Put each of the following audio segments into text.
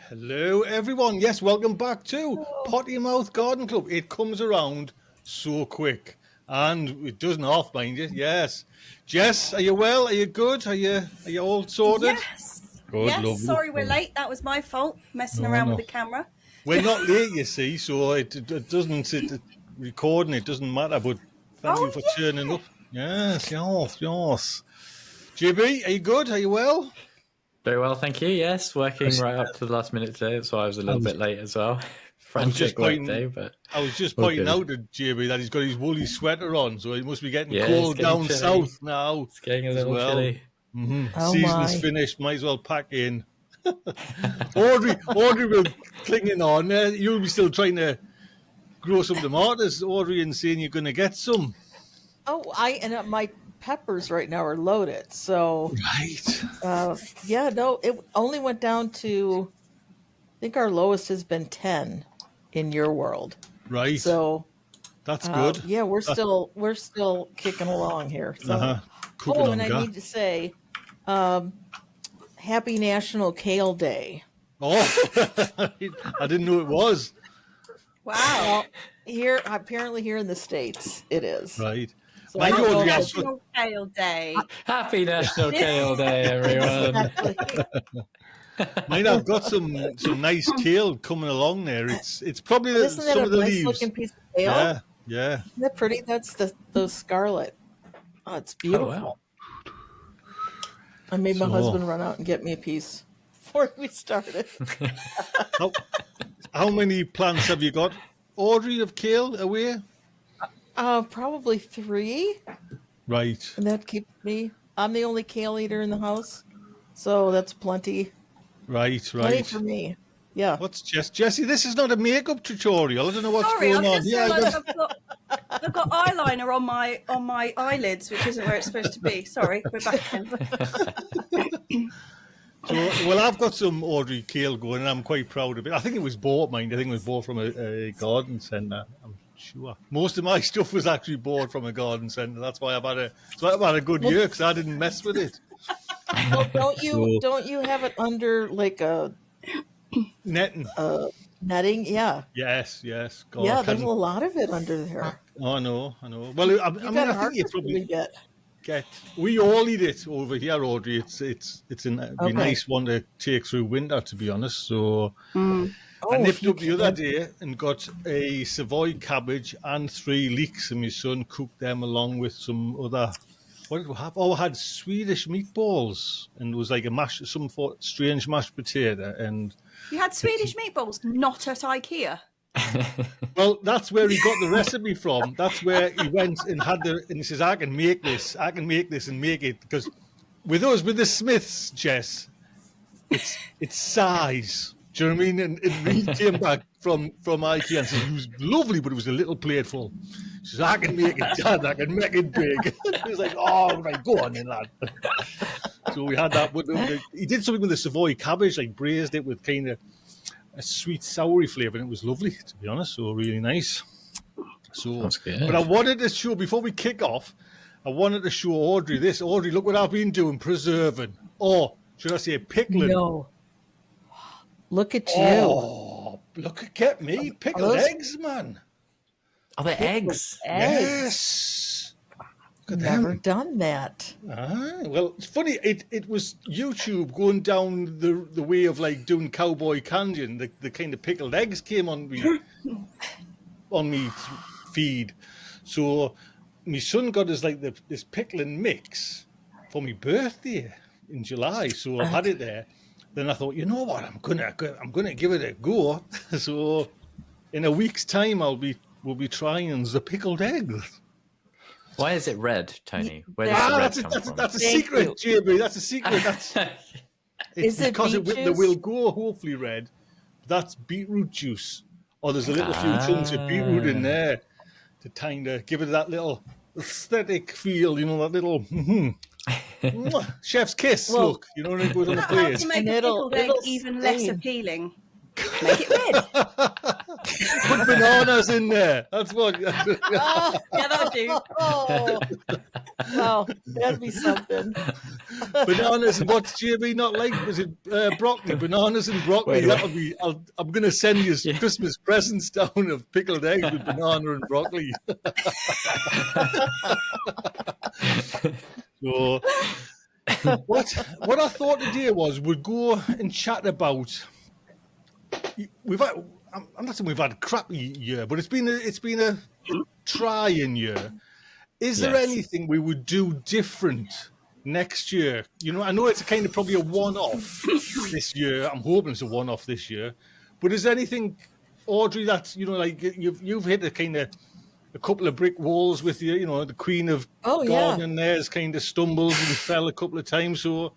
Hello, everyone. Yes, welcome back to Potty Mouth Garden Club. It comes around so quick, and it doesn't half, mind you. Yes, Jess, are you well? Are you good? Are you all sorted? Yes. Good, Yes. lovely. Sorry we're late. That was my fault, messing No, around with no, the camera. we're not late. You see, so it doesn't recording. It doesn't matter. But thank you Oh, for turning yeah. up. Yes, yes, yes. JB, are you good? Are you well? Very well, thank you. Yes, working right up to the last minute today. That's why I was a I little was, bit late as well. I was just Frantic work pointing. day, but I was just all pointing good. out to JB that he's got his woolly sweater on, so it must be getting Yeah, it's cold getting down chilly. south now It's getting a as little well. chilly. Oh Season's my. finished. Might as well pack in. Audrey will clinging on. You'll be still trying to grow some tomatoes, Audrey, and saying you're going to get some. My peppers right now are loaded. So, Right, yeah, no, it only went down to, I think our lowest has been 10 in your world. right. So, That's good. yeah, we're still kicking along here. So, Cooking and on I gas. need to say, happy National Kale Day. Oh, I didn't know it was. Wow. Apparently here in the States, it is. Right. So Mind I you, don't know Audrey, if I've it's got, National Kale Day. Happy National Kale Day, everyone! exactly. I've got some nice kale coming along there. It's probably Isn't that some a of the nice leaves. looking piece of kale? Yeah, yeah. Isn't that pretty? That's those scarlet. Oh, it's Oh beautiful. wow! I made my So- husband run out and get me a piece before we started. How many plants have you got, Audrey, of kale away? Probably 3, Right, and that keeps me. I'm the only kale eater in the house, so that's plenty. right, Plenty right. for me. Yeah. What's Jesse? This is not a makeup tutorial. I don't know what's Sorry, going I've on. just Yeah, realised I've got eyeliner on my eyelids, which isn't where it's supposed to be. Sorry, we're back again. well, I've got some Audrey kale going, and I'm quite proud of it. I think it was bought, mind. I think it was bought from a garden centre. I'm sure. Most of my stuff was actually bought from a garden centre. That's why I've had a good year because I didn't mess with it. Well, don't you have it under like a Netting. netting? Yeah. Yes. God, Yeah. I There's a can't- lot of it under there. I know. Well, I You mean, got I a think you harvest probably we get. we all eat it over here, Audrey. It'd be a Okay. nice one to take through winter, to be honest. So I Oh, if nipped you up the other can. day and got a Savoy cabbage and 3 leeks, and my son cooked them along with some other. What did we have? Oh, I had Swedish meatballs, and it was like some strange mashed potato. And You had Swedish meatballs, not at IKEA. well, that's where he got the recipe from. That's where he went and and he says, I can make this and make it. Because with the Smiths, Jess, it's size. Do you know what I mean? And he came back from IKEA and said it was lovely, but it was a little plateful. He says, I can make it, Dad, I can make it big. He was like, oh, right, go on then, lad. So we had that. But he did something with the Savoy cabbage, like braised it with kind of a sweet, soury flavour, and it was lovely, to be honest. So really nice. So, Sounds good. but I wanted to show, before we kick off, I wanted to show Audrey this. Audrey, look what I've been doing, preserving. Or should I say pickling? No. Look at you. Oh, get me. Pickled those- eggs, man. Are there eggs? Yes. Look at Never them. done that. Well, it's funny. It was YouTube going down the way of like doing cowboy canyon. The kind of pickled eggs came on me feed. So my son got us like this pickling mix for my birthday in July. So I've had it there. Then I thought, you know what, I'm gonna give it a go. So in a week's time, we'll be trying the pickled eggs. Why is it red, Tony? Where does That's the red come from? That's a Thank secret, you. JB. That's a secret. It's Is it because beet they juice? will go hopefully red. That's beetroot juice. Or there's a little few chunks of beetroot in there to kind of give it that little aesthetic feel, that little chef's kiss Well, look, it goes on the How to plate. make And a it'll pickled egg it'll even less stain. appealing. Make it red. Put bananas in there. That's what. Ah, Yeah, that'll do. oh, well, that'd be something. Bananas. What's JB not like? Was it broccoli? Bananas and broccoli. Wait, That'll be. I'm going to send you Yeah. Christmas presents down of pickled eggs with banana and broccoli. So, what I thought today was we'd go and chat about. We've had. I'm not saying we've had a crappy year, but it's been a trying year. Is there Yes. anything we would do different next year? You know, I know it's a kind of probably a one-off this year. I'm hoping it's a one-off this year. But is there anything, Audrey, that's, you know, like you've hit a couple of brick walls with you know, the Queen of Oh, yeah. Gardening there's kind of stumbled and fell a couple of times. So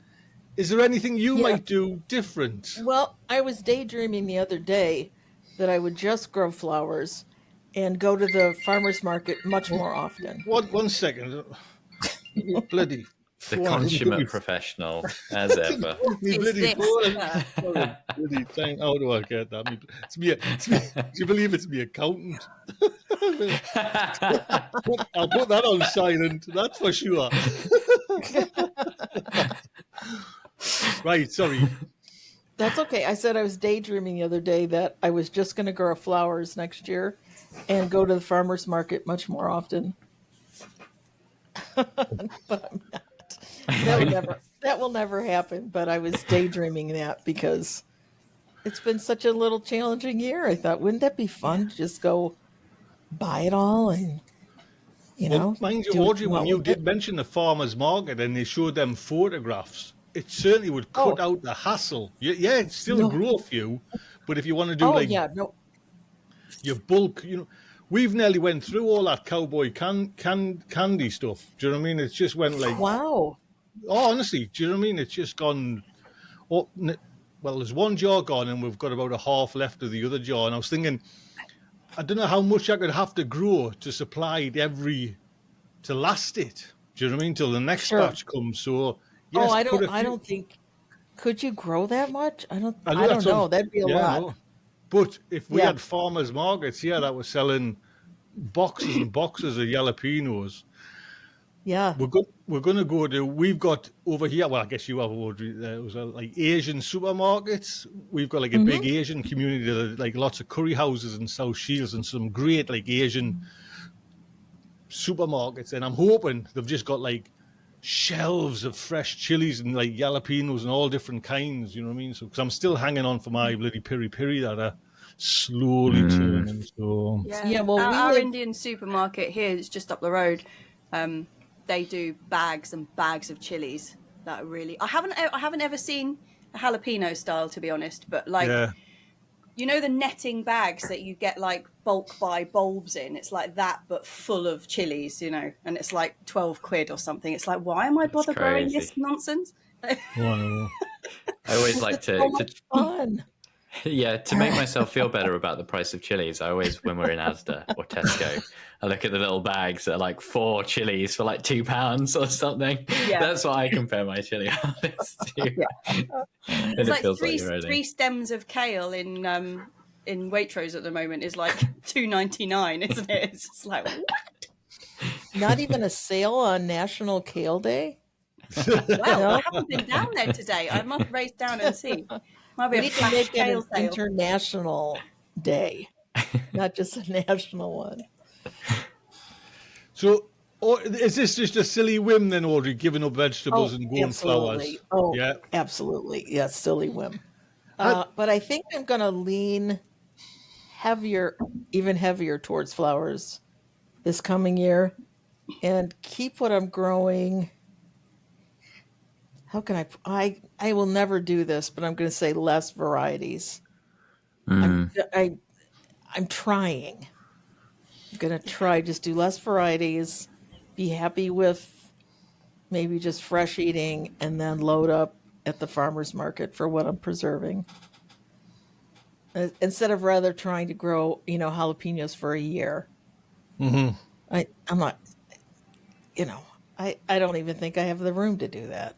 is there anything you Yeah. might do different? Well, I was daydreaming the other day that I would just grow flowers and go to the farmer's market much more often. One second. Bloody The phone. consummate professional, as ever. Me Is bloody this, phone. sir? Sorry, bloody time. How do I get that? Do you believe it's me accountant? I'll put that on silent. That's for sure. Right. Sorry. That's okay. I said I was daydreaming the other day that I was just going to grow flowers next year and go to the farmer's market much more often. But I'm not. That will never happen. But I was daydreaming that because it's been such a little challenging year. I thought, wouldn't that be fun to just go buy it all and, you know? Well, mind you, do what Audrey, when want you with did it? mention the farmer's market and they showed them photographs, it certainly would cut out the hassle. Yeah, it's still No. grow a few, but if you want to do Oh, like yeah. No. your bulk, you know, we've nearly went through all that cowboy candy stuff. Do you know what I mean? It's just went like, Wow. oh, honestly, do you know what I mean? It's just gone. Oh, well, there's one jar gone, and we've got about a half left of the other jar. And I was thinking, I don't know how much I could have to grow to supply it to last it. Do you know what I mean? Till the next Sure. batch comes. So yes, Oh, I put don't. a I few- don't think. Could you grow that much? I don't. I know I don't that's what know. I'm- That'd be a yeah, lot. no. But if we Yeah. had farmers markets here that were selling boxes and boxes of jalapenos, Yeah. we're going to go to. We've got over here. Well, I guess you have Audrey. There was like Asian supermarkets. We've got like a big Asian community. There are, like lots of curry houses in South Shields and some great like Asian supermarkets. And I'm hoping they've just got like shelves of fresh chilies and like jalapenos and all different kinds. You know what I mean? So because I'm still hanging on for my bloody piri piri that are slowly turning. So Yeah, well, we our live- Indian supermarket here is just up the road. They do bags and bags of chilies that are really. I haven't ever seen a jalapeno style, to be honest, but like yeah. you know the netting bags that you get like bulk buy bulbs in. It's like that, but full of chilies, you know, and it's like 12 quid or something. It's like, why am I bother growing crazy. this nonsense? Wow. I always like So much fun. to make myself feel better about the price of chilies. I always, when we're in Asda or Tesco, I look at the little bags that are like 4 chilies for like £2 or something. Yeah. That's what I compare my chili harvest to. And It's it like feels three like you're three stems of kale in Waitrose at the moment is like $2.99, isn't it? It's just like what? Not even a sale on National Kale Day. Well, I haven't been down there today. I must race down and see. Might be We a need to flash make it kale an sale. international day, not just a national one. So, is this just a silly whim then, Audrey, giving up vegetables and growing absolutely. flowers? Oh, Yeah. absolutely. Yeah, silly whim. But I think I'm going to lean even heavier towards flowers this coming year and keep what I'm growing. How can I will never do this, but I'm going to say less varieties. I'm trying. I'm going to try just do less varieties, be happy with maybe just fresh eating, and then load up at the farmer's market for what I'm preserving. Instead of rather trying to grow, jalapenos for a year. Mm-hmm. I'm not, I don't even think I have the room to do that.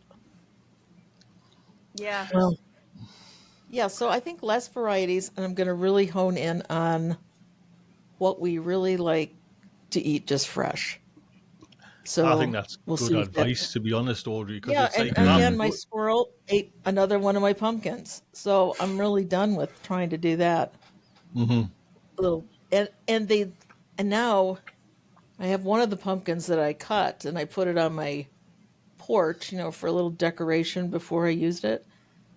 Yeah. Well, Yeah, so I think less varieties, and I'm going to really hone in on what we really like to eat just fresh. I think So that's we'll good see if that. advice, to be honest, Audrey, because Yeah, it's and like that. again, my squirrel ate another one of my pumpkins, so I'm really done with trying to do that. Mhm. Little and now I have one of the pumpkins that I cut and I put it on my porch, for a little decoration before I used it.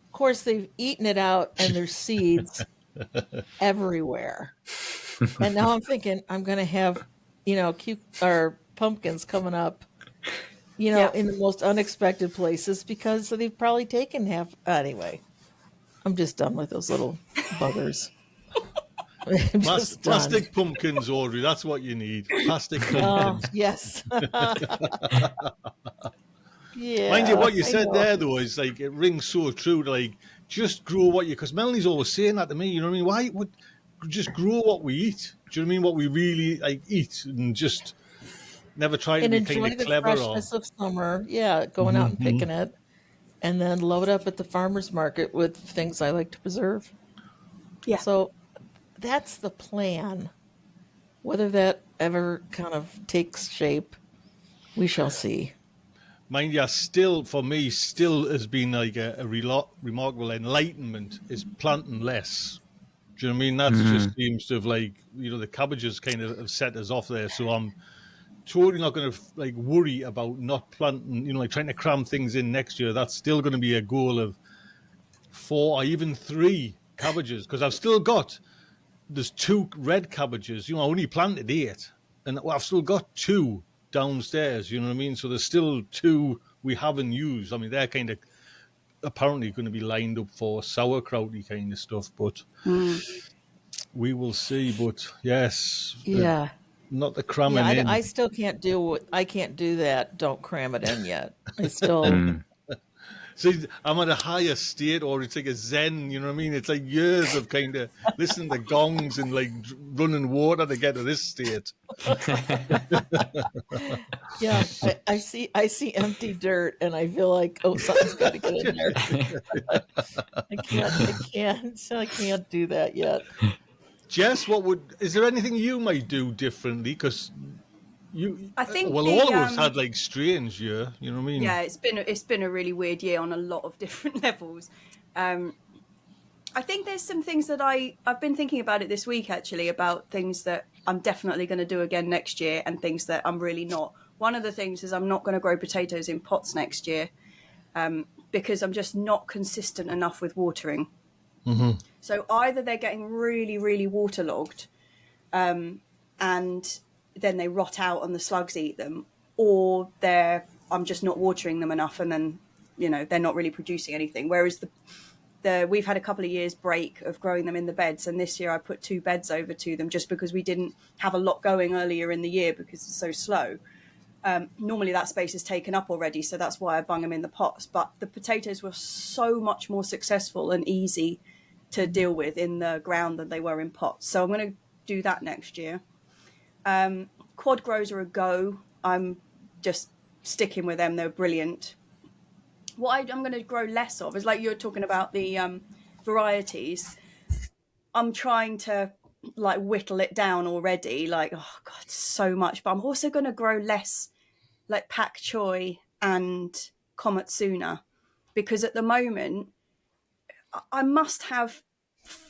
Of course, they've eaten it out and there's seeds everywhere. And now I'm thinking I'm going to have, or pumpkins coming up, Yeah. in the most unexpected places because they've probably taken half. Anyway, I'm just done with those little buggers. I'm just done. Plastic pumpkins, Audrey. That's what you need. Plastic Oh, pumpkins. yes. Mind you, Yeah, what you I said know. there, though, is like, it rings so true. Like, just grow what you, because Melanie's always saying that to me. You know what I mean? Why would just grow what we eat? Do you know what I mean? What we really like eat, and just never try to And be kind enjoy of the clever or. freshness of summer. Yeah, going out and Mhm. picking it and then load up at the farmer's market with things I like to preserve. Yeah. So that's the plan. Whether that ever kind of takes shape, we shall see. Mind you, still for me, still has been like a remarkable enlightenment is planting less. Do you know what I mean? That just seems to have like the cabbages kind of have set us off there. So I'm totally not going to like worry about not planting. Like trying to cram things in next year. That's still going to be a goal of 4 or even 3 cabbages because I've still got there's 2 red cabbages. I only planted 8, and I've still got 2 downstairs. You know what I mean? So there's still 2 we haven't used. I mean, they're kind of apparently going to be lined up for sauerkrauty kind of stuff, but Mm. we will see. But yes, Yeah. not the Yeah, cramming in. I still can't do what I can't do that. Don't cram it in yet. I still, See, I'm at a higher state, or it's like a zen. You know what I mean? It's like years of kind of listening to gongs and like running water to get to this state. yeah, I see empty dirt and I feel like, oh, something's got to get in there. I can't do that yet. Jess, is there anything you might do differently? Because I think well, the all of us had like strange year. You know what I mean? yeah, it's been a really weird year on a lot of different levels. I think there's some things that I've been thinking about it this week actually, about things that I'm definitely going to do again next year and things that I'm really not. One of the things is I'm not going to grow potatoes in pots next year because I'm just not consistent enough with watering. Mm-hmm. So either they're getting really, really waterlogged and then they rot out and the slugs eat them, or I'm just not watering them enough and then, they're not really producing anything. Whereas we've had a couple of years break of growing them in the beds, and this year I put 2 beds over to them just because we didn't have a lot going earlier in the year because it's so slow. Normally that space is taken up already, so that's why I bung them in the pots. But the potatoes were so much more successful and easy to deal with in the ground than they were in pots. So I'm going to do that next year. Quad grows are a go. I'm just sticking with them. They're brilliant. What I'm going to grow less of is, like you're talking about the varieties. I'm trying to like whittle it down already. Like, oh God, so much. But I'm also going to grow less like pak choi and komatsuna, because at the moment I must have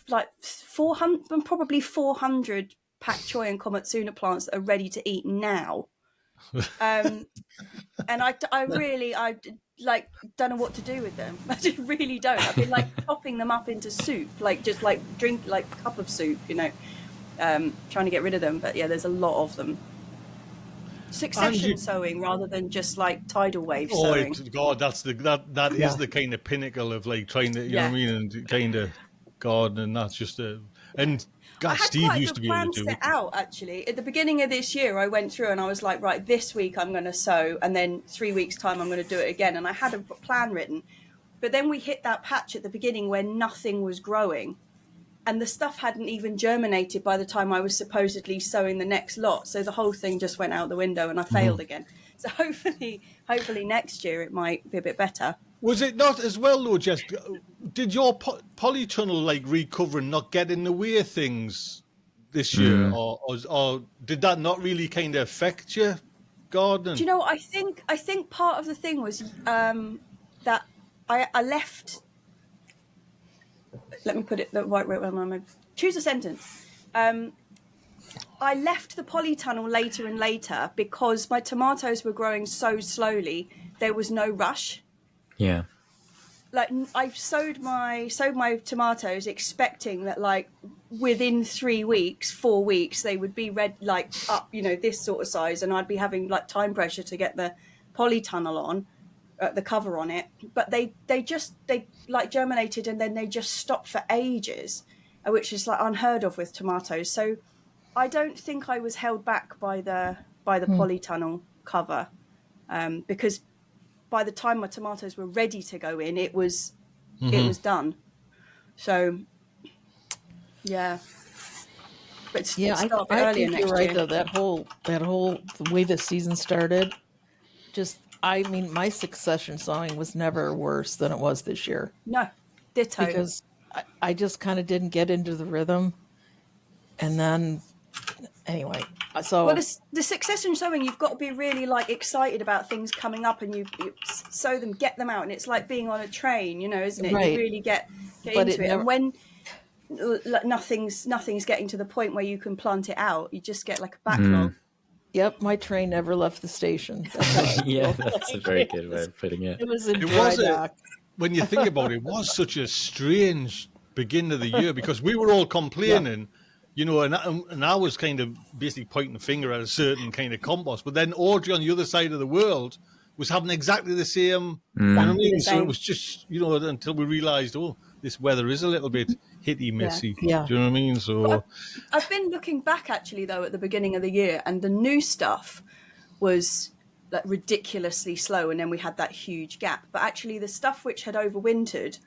like 400, probably 400 pak choi and komatsuna plants that are ready to eat now. And I really like don't know what to do with them. I just really don't. I've been like chopping them up into soup, like just like drink like a cup of soup, trying to get rid of them. But yeah, there's a lot of them. Succession sowing rather than just like tidal wave sowing. God, that is the kind of pinnacle of like trying to, you know what I mean, and kind of garden, and that's just and God, I had Steve quite a used to good be able plan to do set it. out actually. At the beginning of this year, I went through and I was like, right, this week I'm going to sow, and then 3 weeks time I'm going to do it again. And I had a plan written, but then we hit that patch at the beginning where nothing was growing, and the stuff hadn't even germinated by the time I was supposedly sowing the next lot. So the whole thing just went out the window and I failed again. So hopefully next year it might be a bit better. Was it not as well though? Just did your polytunnel like recover and not get in the way of things this year, or did that not really kind of affect your gardening? Do you know? I think part of the thing was that I left. Let me put it the right way. Choose a sentence. I left the polytunnel later and later because my tomatoes were growing so slowly. There was no rush. Yeah. Like I sowed my tomatoes expecting that like within 3 weeks, 4 weeks, they would be red, like up, this sort of size, and I'd be having like time pressure to get the polytunnel on, the cover on it. But they like germinated and then they just stopped for ages, which is like unheard of with tomatoes. So I don't think I was held back by the polytunnel cover, because by the time my tomatoes were ready to go in, it was done. So, yeah. But Yeah, I think you're right though. That whole the way the season started, my succession sowing was never worse than it was this year. No, ditto. Because I just kind of didn't get into the rhythm, and then anyway, so well, the succession sowing, you've got to be really like excited about things coming up, and you sow them, get them out, and it's like being on a train, isn't it? Right. You really get into it, and when nothing's getting to the point where you can plant it out, you just get like a backlog. Yep, my train never left the station. Yeah, that's a very good way of putting it. It was in dry dock. When you think about it, it was such a strange beginning of the year because we were all complaining. And I was kind of basically pointing the finger at a certain kind of compost. But then Audrey on the other side of the world was having exactly the same. You know what I mean? So it was just, until we realised, this weather is a little bit hitty messy. Yeah. Do you know what I mean? So I've been looking back actually though at the beginning of the year, and the new stuff was like ridiculously slow, and then we had that huge gap. But actually, the stuff which had overwintered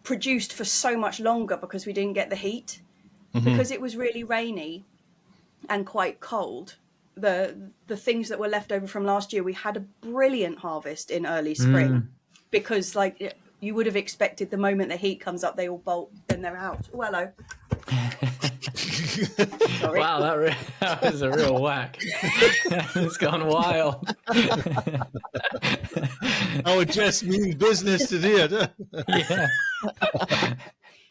produced for so much longer because we didn't get the heat. Because it was really rainy and quite cold, the things that were left over from last year, we had a brilliant harvest in early spring because like you would have expected the moment the heat comes up, they all bolt, then they're out. Oh, hello. Sorry. Wow, that was a real whack. It's gone wild. it just means business today. Yeah.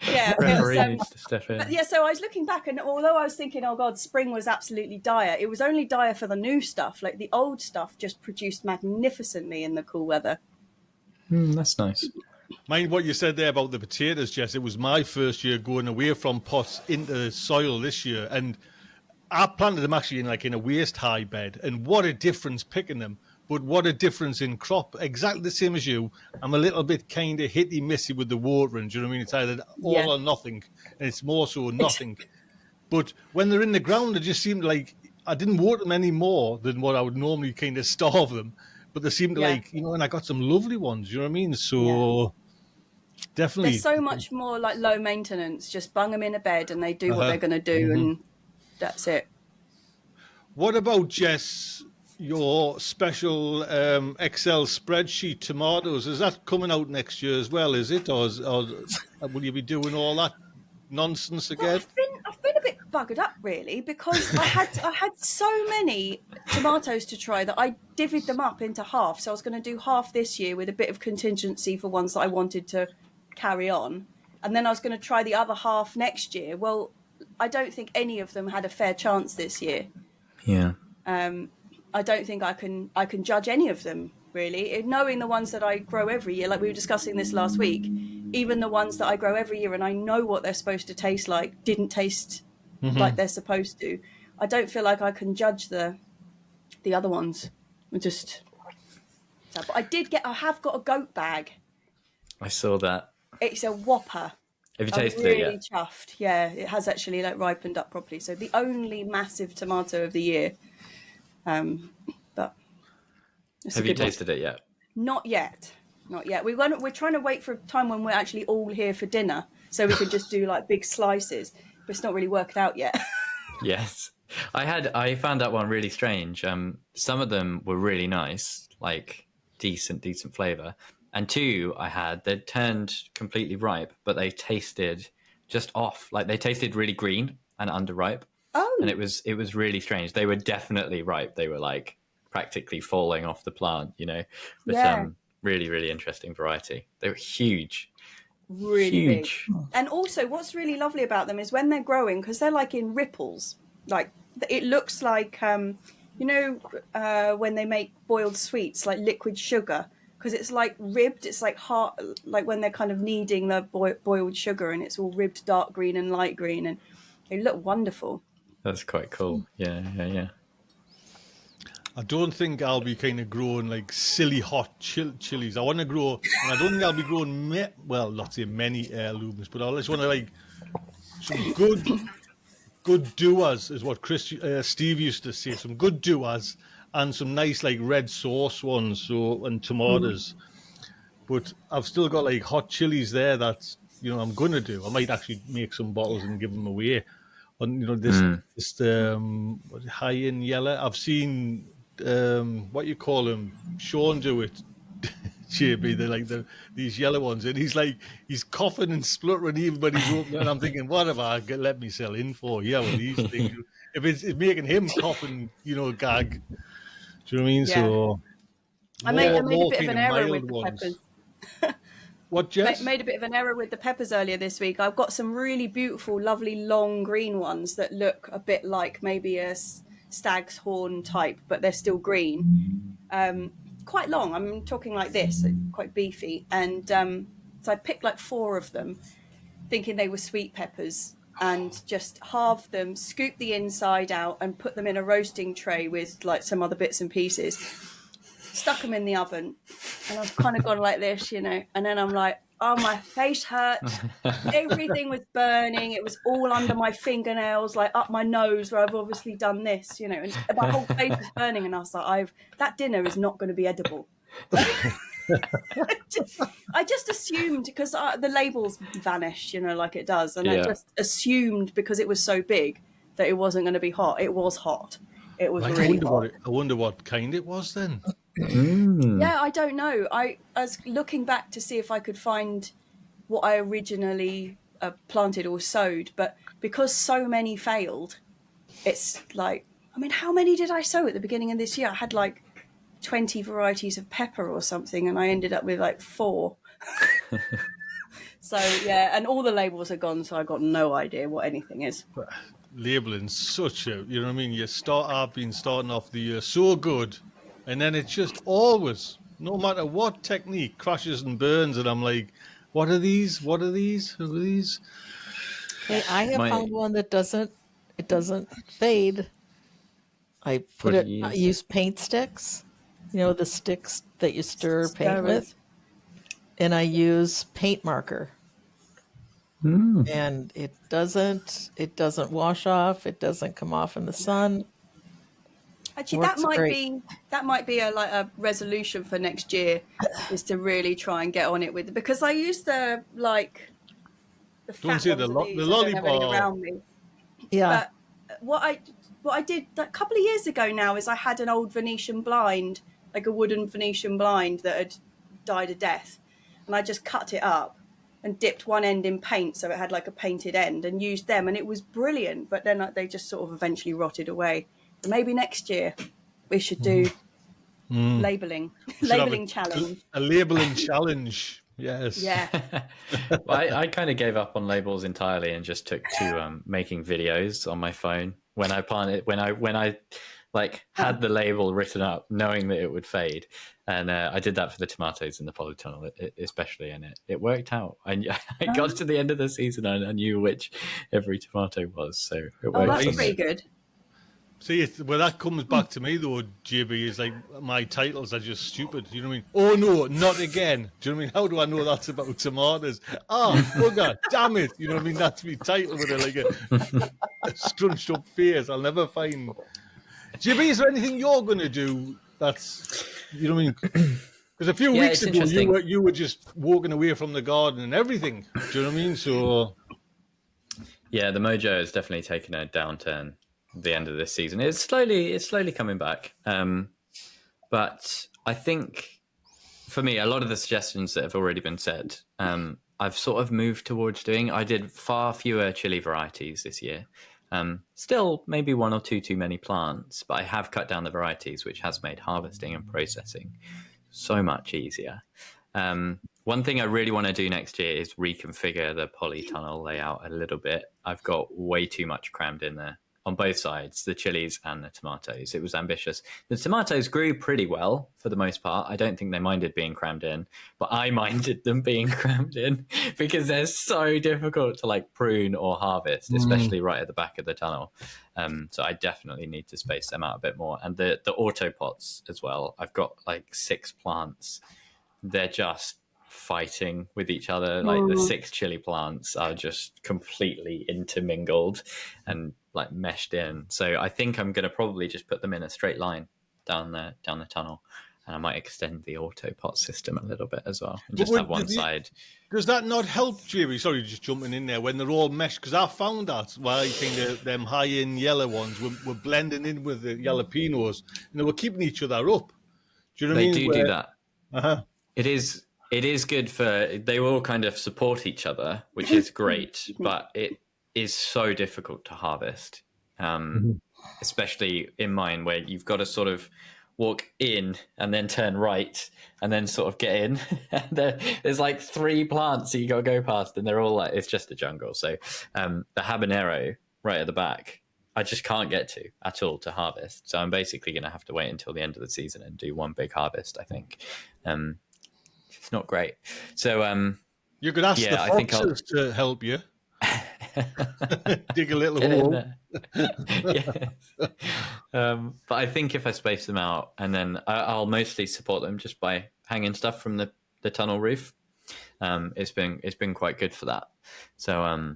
Yeah, Referee needs to step in. But yeah, so I was looking back, and although I was thinking, oh God, spring was absolutely dire, it was only dire for the new stuff. Like the old stuff just produced magnificently in the cool weather. That's nice. Mind what you said there about the potatoes, Jess. It was my first year going away from pots into soil this year, and I planted them actually in a waist high bed, and what a difference picking them. But what a difference in crop. Exactly the same as you. I'm a little bit kind of hitty missy with the watering. Do you know what I mean? It's either all or nothing, and it's more so nothing. But when they're in the ground, it just seemed like I didn't water them any more than what I would normally kind of starve them. But they seemed and I got some lovely ones. You know what I mean? So definitely. They're so much more like low maintenance. Just bung them in a bed and they do what they're going to do, and that's it. What about, Jess, your special Excel spreadsheet tomatoes? Is that coming out next year as well, is it? Or will you be doing all that nonsense again? Well, I've been a bit buggered up really because I had so many tomatoes to try that I divvied them up into half. So I was going to do half this year with a bit of contingency for ones that I wanted to carry on, and then I was going to try the other half next year. Well, I don't think any of them had a fair chance this year. Yeah. I don't think I can judge any of them really. Knowing the ones that I grow every year, like we were discussing this last week, even the ones that I grow every year and I know what they're supposed to taste like didn't taste like they're supposed to. I don't feel like I can judge the other ones. But I have got a goat bag. I saw that. It's a whopper. Have you tasted really it yet? Chuffed. Yeah, it has actually ripened up properly. So the only massive tomato of the year. But have you tasted it yet? Not yet. We're trying to wait for a time when we're actually all here for dinner, so we can just do like big slices. But it's not really worked out yet. Yes, I found that one really strange. Some of them were really nice, like decent flavour, And two, they'd turned completely ripe, but they tasted just off. Like they tasted really green and underripe. Oh. And it was really strange. They were definitely ripe. They were like practically falling off the plant, But Yeah. Really, really interesting variety. They were huge. Really huge. big. And also what's really lovely about them is when they're growing, because they're like in ripples, like it looks like when they make boiled sweets, like liquid sugar, because it's like ribbed, it's like hard, like when they're kind of kneading the boiled sugar, and it's all ribbed dark green and light green, and they look wonderful. That's quite cool. Yeah. I don't think I'll be kind of growing like silly hot chilies. I want to grow, and I don't think I'll be growing, not say many heirlooms, but I just want to like some good doers, is what Steve used to say. Some good doers and some nice like red sauce ones, and tomatoes. But I've still got like hot chilies there that I'm gonna do. I might actually make some bottles and give them away. And this high in yellow. I've seen what you call him, Sean do it. JB, they're like these yellow ones, and he's coughing and spluttering even when he's opening. And I'm thinking, what have I let myself in for? Yeah, well, these things. If it's making him cough and gag, do you know what I mean? Yeah. So I made a bit of an error with the peppers. What, Jess? Made a bit of an error with the peppers earlier this week. I've got some really beautiful, lovely, long green ones that look a bit like maybe a stag's horn type, but they're still green. Quite long. I'm talking like this, quite beefy. And so I picked like 4 of them, thinking they were sweet peppers, and just halved them, scooped the inside out, and put them in a roasting tray with like some other bits and pieces. Stuck them in the oven, and I've kind of gone like this, and then I'm like, oh, my face hurt. Everything was burning. It was all under my fingernails, like up my nose where I've obviously done this, and my whole face was burning. And I was like, that dinner is not going to be edible. I just assumed, because the labels vanished, like it does. And I just assumed because it was so big that it wasn't going to be hot. It was hot. It was really hot. I wonder what kind it was then. Yeah, I don't know. I was looking back to see if I could find what I originally planted or sowed, but because so many failed, it's like, how many did I sow at the beginning of this year? I had like 20 varieties of pepper or something, and I ended up with like 4. So yeah, and all the labels are gone, so I got no idea what anything is. Labeling such a, I've been starting off the year so good, and then it's just always, no matter what technique, crashes and burns, and I'm like, what are these? Who are these? Okay, I have found one that doesn't fade. I use paint sticks, the sticks that you stir paint with, and I use paint marker. And it doesn't wash off. It doesn't come off in the sun. Actually, that might be a resolution for next year, is to really try and get on it with, because I use the fat ones, the lollipop around me. Yeah. But what I did a couple of years ago now is I had an old Venetian blind, like a wooden Venetian blind that had died a death, and I just cut it up and dipped one end in paint so it had like a painted end, and used them, and it was brilliant. But then they just sort of eventually rotted away. But maybe next year we should do labeling challenge. A labeling challenge. Yes. Yeah. Well, I kind of gave up on labels entirely and just took to making videos on my phone when I planted, when I had the label written up, knowing that it would fade. And I did that for the tomatoes in the polytunnel, especially, and it worked out. I got to the end of the season and I knew which every tomato was, so it worked. That's pretty good. See, that comes back to me though, JB, is like my titles are just stupid. You know what I mean? Oh no, not again. Do you know what I mean? How do I know that's about tomatoes? Bugger, damn it. You know what I mean? That's my title with a scrunched up face. I'll never find. JB, is there anything you're going to do that's, you know what I mean? Because a few weeks ago you were just walking away from the garden and everything. Do you know what I mean? So yeah, the mojo has definitely taken a downturn at the end of this season. It's slowly coming back. But I think for me, a lot of the suggestions that have already been said, I've sort of moved towards doing. I did far fewer chili varieties this year. Still, maybe one or two too many plants, but I have cut down the varieties, which has made harvesting and processing so much easier. One thing I really want to do next year is reconfigure the polytunnel layout a little bit. I've got way too much crammed in there on both sides, the chilies and the tomatoes. It was ambitious. The tomatoes grew pretty well for the most part. I don't think they minded being crammed in, but I minded them being crammed in because they're so difficult to like prune or harvest, especially right at the back of the tunnel. So I definitely need to space them out a bit more. And the auto pots as well. I've got like 6 plants. They're just fighting with each other. Like the 6 chili plants are just completely intermingled and like meshed in. So I think I'm going to probably just put them in a straight line down the tunnel, and I might extend the auto pot system a little bit as well, and just have one side. Does that not help, Jerry? Sorry, just jumping in there when they're all meshed, because I found that why kind of them high-end yellow ones were blending in with the jalapenos, and they were keeping each other up. Do you know what I mean? They do that. Uh-huh. It is good for, they all kind of support each other, which is great, but it is so difficult to harvest, especially in mine where you've got to sort of walk in and then turn right and then sort of get in. And there's like 3 plants that you got to go past, and they're all like, it's just a jungle. So the habanero right at the back, I just can't get to at all to harvest. So I'm basically going to have to wait until the end of the season and do one big harvest, I think. It's not great. So you could ask the foxes to help you. Dig a little hole. Yes. But I think if I space them out, and then I'll mostly support them just by hanging stuff from the tunnel roof. It's been quite good for that. So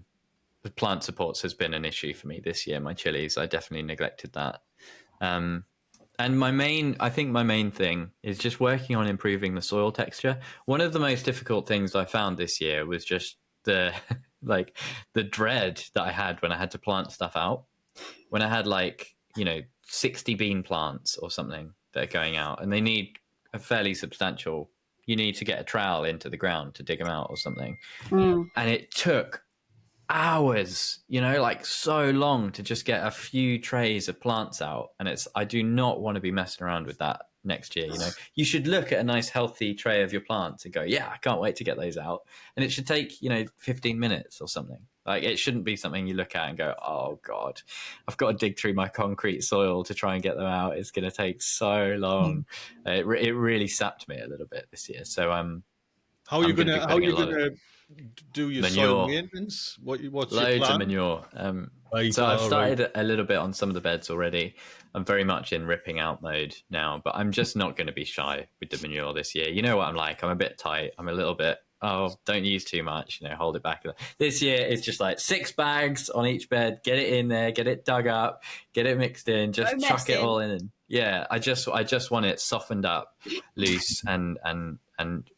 the plant supports has been an issue for me this year. My chilies, I definitely neglected that. And my main thing is just working on improving the soil texture. One of the most difficult things I found this year was just the dread that I had when I had to plant stuff out. When I had 60 bean plants or something that are going out, and they need a fairly substantial, you need to get a trowel into the ground to dig them out or something. And it took hours, so long to just get a few trays of plants out. And I do not want to be messing around with that next year. You should look at a nice healthy tray of your plants and go, yeah, I can't wait to get those out. And it should take 15 minutes or something. Like, it shouldn't be something you look at and go, oh god, I've got to dig through my concrete soil to try and get them out. It's going to take so long. It really sapped me a little bit this year. So how are you going to do your soil maintenance? What's loads your plan? of manure. So I've started a little bit on some of the beds already. I'm very much in ripping out mode now, but I'm just not going to be shy with the manure this year. You know what I'm like. I'm a bit tight. I'm a little bit, don't use too much, hold it back. This year it's just like 6 bags on each bed, get it in there, get it dug up, get it mixed in, just chuck it all in. And yeah, I just want it softened up, loose and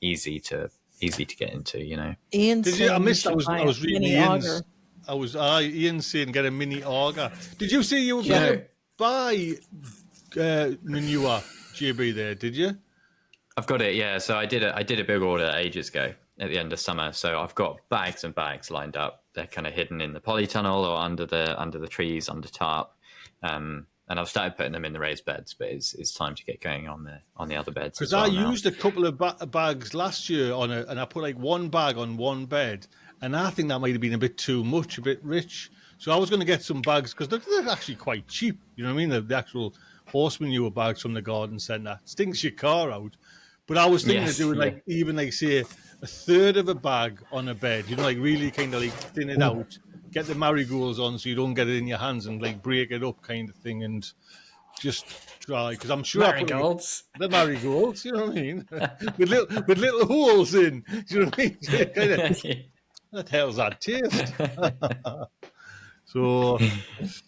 easy to get into, Ian, I missed. I was reading Ian saying get a mini auger. Did you say you were going to buy manure, JB? There, did you? I've got it. Yeah. So I did a big order ages ago at the end of summer. So I've got bags and bags lined up. They're kind of hidden in the polytunnel or under the trees, under tarp. And I've started putting them in the raised beds, but it's time to get going on the other beds. Because I used a couple of bags last year and I put like 1 bag on 1 bed, and I think that might have been a bit too much, a bit rich. So I was going to get some bags because they're actually quite cheap. You know what I mean? The actual horse manure bags from the garden centre stinks your car out. But I was thinking of doing even say a third of a bag on a bed. Really kind of thin it out. Get the marigolds on so you don't get it in your hands and break it up kind of thing, and just try, because I'm sure marigolds. The marigolds, you know what I mean, with little holes in. Do you know what I mean? What the hell's that taste? So,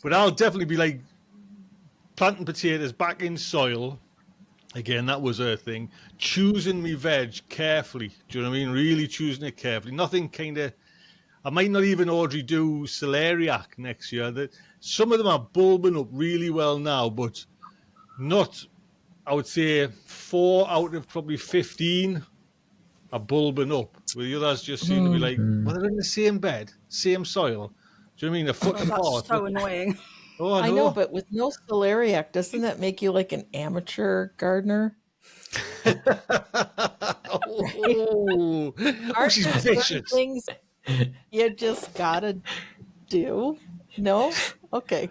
but I'll definitely be planting potatoes back in soil. Again, that was a thing. Choosing me veg carefully. Do you know what I mean? Really choosing it carefully. Nothing kind of. I might not even do celeriac next year. Some of them are bulbing up really well now, but not I would say 4 out of probably 15 are bulbing up, where the others just seem to be like, well, they're in the same bed, same soil. Do you know what I mean? A foot Oh, that's apart. so annoying. Oh, I know, but with no celeriac, doesn't that make you like an amateur gardener? oh, Aren't she's there certain vicious. things you just gotta do? No? Okay.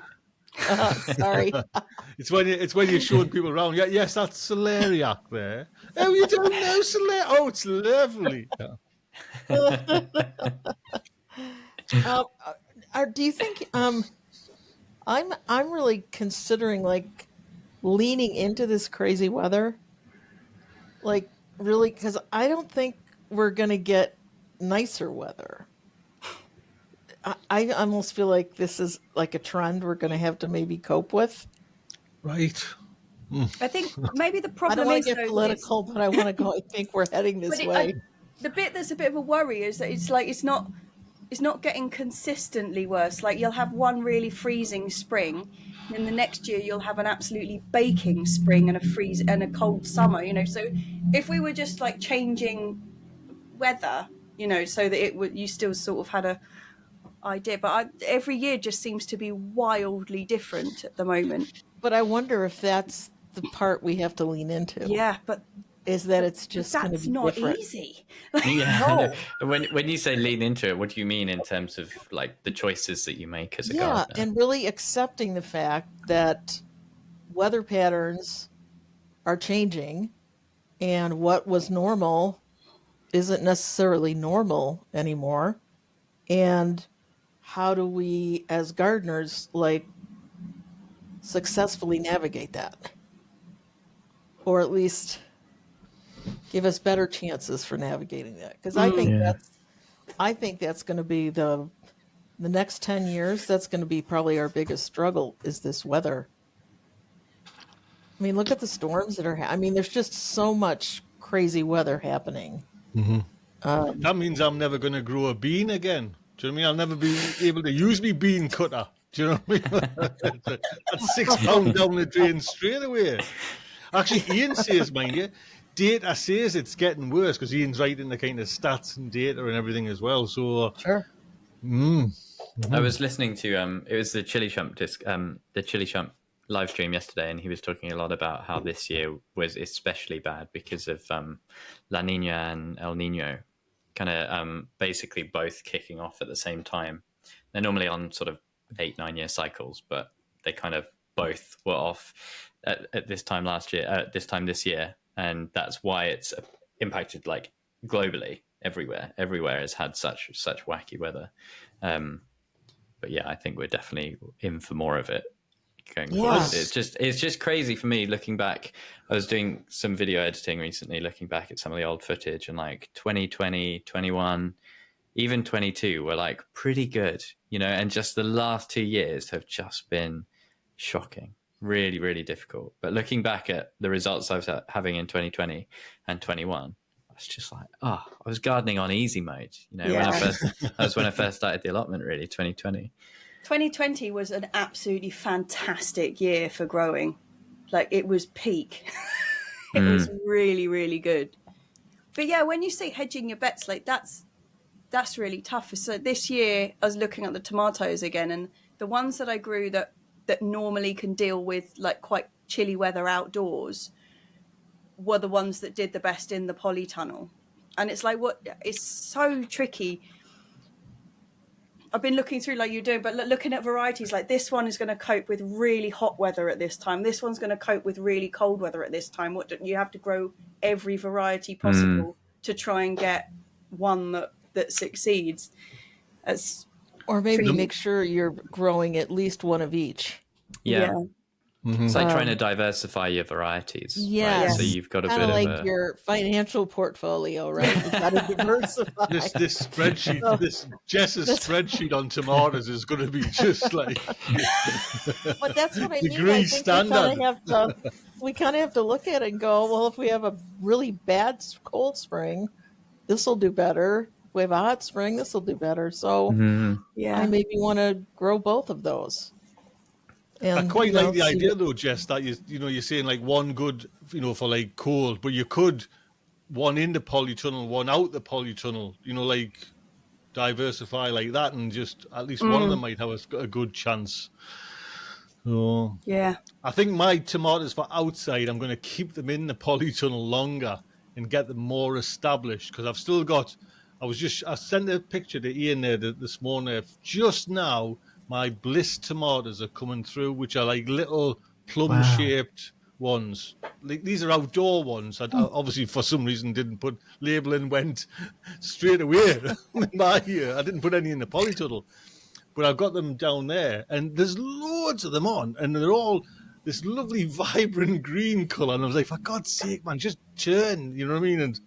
Sorry. It's when you're showing people around. Yeah, yes, that's celeriac there. Oh, you don't know celeriac? Oh, it's lovely. Yeah. Do you think I'm really considering like leaning into this crazy weather? Like really, because I don't think we're gonna get nicer weather. I almost feel like this is like a trend we're gonna have to maybe cope with. Right. I think maybe the I don't problem want is to get though, political, but I want to go. I think we're heading this way. the bit that's a bit of a worry is that it's like it's not getting consistently worse. Like you'll have one really freezing spring, and then the next year you'll have an absolutely baking spring and a cold summer. You know, so if we were just like changing weather, you know, so that it would you still sort of had a idea, but every year just seems to be wildly different at the moment. But I wonder if that's the part we have to lean into. Yeah, but is that it's just going to that's be not different. easy. Yeah. No. When you say lean into it, what do you mean in terms of like the choices that you make as a gardener? Yeah, and really accepting the fact that weather patterns are changing, and what was normal isn't necessarily normal anymore. And how do we, as gardeners, like successfully navigate that, or at least give us better chances for navigating that? Because I think that's going to be the next 10 years. That's going to be probably our biggest struggle is this weather. I mean, look at the storms that are. I mean, there's just so much crazy weather happening. Mm-hmm. That means I'm never going to grow a bean again. Do you know what I mean? I'll never be able to use me bean cutter. Do you know what I mean? That's £6 down the drain straight away. Actually, Ian says, mind you, data says it's getting worse because Ian's writing the kind of stats and data and everything as well. So, sure. I was listening to it was the Chili Chump live stream yesterday, and he was talking a lot about how this year was especially bad because of La Nina and El Nino, kind of basically both kicking off at the same time. They're normally on sort of 8-9 year cycles, but they kind of both were off at this time last year, at this time this year, and that's why it's impacted like globally everywhere. Everywhere has had such wacky weather. But yeah, I think we're definitely in for more of it going forward. It's just crazy for me looking back. I was doing some video editing recently, looking back at some of the old footage, and like 2020, 21, even 22 were like pretty good, you know, and just the last 2 years have just been shocking, really, really difficult. But looking back at the results I was having in 2020 and 21, I was just like, I was gardening on easy mode, you know. When I first started the allotment, really. 2020 was an absolutely fantastic year for growing. Like it was peak. It was really, really good. But yeah, when you say hedging your bets, like that's really tough. So this year I was looking at the tomatoes again, and the ones that I grew that normally can deal with like quite chilly weather outdoors were the ones that did the best in the polytunnel. And it's like, it's so tricky. I've been looking through like you're doing, but looking at varieties, like this one is going to cope with really hot weather at this time. This one's going to cope with really cold weather at this time. You have to grow every variety possible to try and get one that succeeds. Or maybe make sure you're growing at least one of each. Yeah. It's like trying to diversify your varieties. Yes. Right? So you've got a bit of your financial portfolio, right? You've got to diversify. This spreadsheet, this Jess's spreadsheet on tomatoes is going to be just like. But that's what I mean. Degree standard. We kind of have to look at it and go, well, if we have a really bad cold spring, this will do better. If we have a hot spring, this will do better. So I maybe want to grow both of those. And I quite like the see idea what- though, Jess, that you're saying like one good, for like cold, but you could one in the polytunnel, one out the polytunnel, like diversify like that, and just at least one of them might have a good chance. So Yeah. I think my tomatoes for outside, I'm going to keep them in the polytunnel longer and get them more established, because I've still got. I sent a picture to Ian there this morning. Just now, my bliss tomatoes are coming through, which are like little plum-shaped ones. Like, these are outdoor ones. I obviously, for some reason, didn't put label and went straight away. I didn't put any in the polytunnel, but I've got them down there, and there's loads of them on, and they're all this lovely, vibrant green colour. And I was like, for God's sake, man, just turn, you know what I mean? And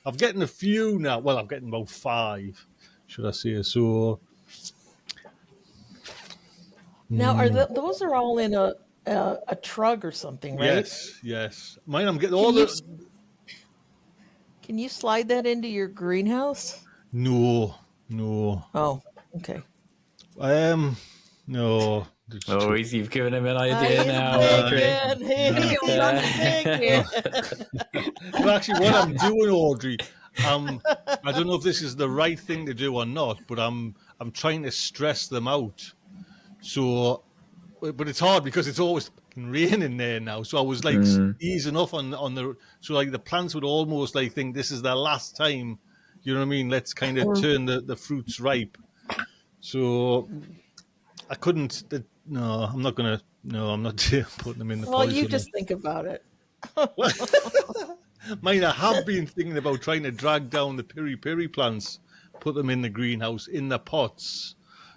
I'm getting a few now. Well, I'm getting about 5, should I say. So Now, those are all in a trug or something, right? yes. Mine, I'm getting Can all you the. can you slide that into your greenhouse? No. Oh, okay. No. Oh, you've given him an I idea am now, Audrey. thinking, Well, actually, what I'm doing, Audrey, I don't know if this is the right thing to do or not, but I'm trying to stress them out. So, but it's hard because it's always fucking raining there now. So I was like easing off on the. So like the plants would almost like think this is their last time. You know what I mean? Let's kind of turn the fruits ripe. So I couldn't. No, I'm not gonna. No, I'm not putting them in the Well, you polytunnel. just think about it. Mine, I have been thinking about trying to drag down the piri plants, put them in the greenhouse, in the pots.